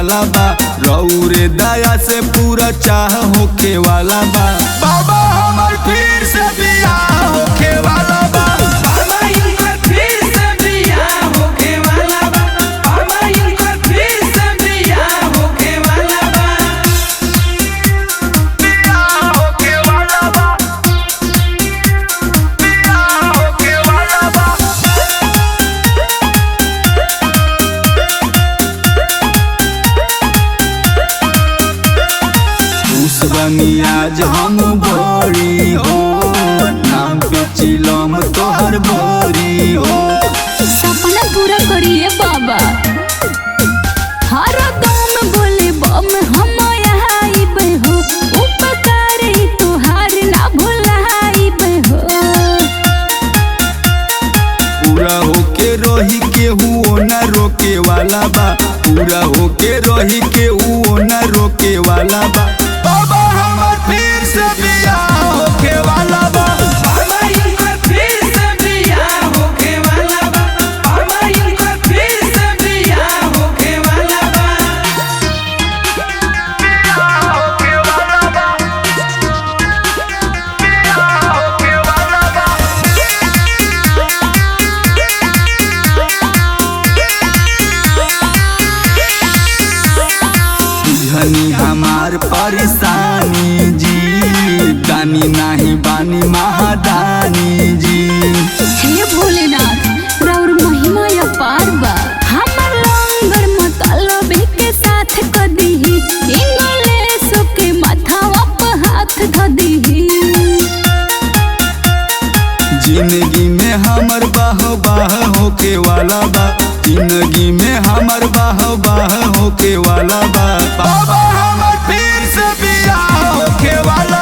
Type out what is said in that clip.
वाला बा, रौरे दया से पूरा चाह होके वाला बा। बाबा हमर फिर से बियाह होके वाला बा। बाबा इनकर फिर से बियाह होके वाला बा। बाबा इनकर फिर से बियाह होके वाला बा। बियाह होके वाला बा। बियाह होके वाला बा। उस बनी आज हम बड़ी हो, नाम पे चिलम तोहर बड़ी हो। सपना पूरा करिए बाबा। हर दम बोले बम हम आइब हो, उपकार तोहार ना भुलाइब हो। पूरा होके रही केहू ना रोके वाला बा, पूरा होके रही केहू ना रोके वाला बा। बाबा हमर फिर से बियाह होके वाला बा। बाबा इनकर फिर से बियाह होके वाला बा। बाबा इनकर फिर से बियाह होके वाला बा। बियाह होके वाला बा। बियाह होके वाला बा। बुझनी हमार परेशानी जी, दानी नाही बानी महादानी जी। हे भोलेनाथ राउर महिमा अपार बा। हमर लंगर मतलब के साथ क दीही, इंगलेश के माथावा पे हाथ ध दीही। जिंदगी में हमर बाह होके वाला बा, जिंदगी में हमर बाह होके वाला बा। बाबा हमर फिर से बियाह होके वाला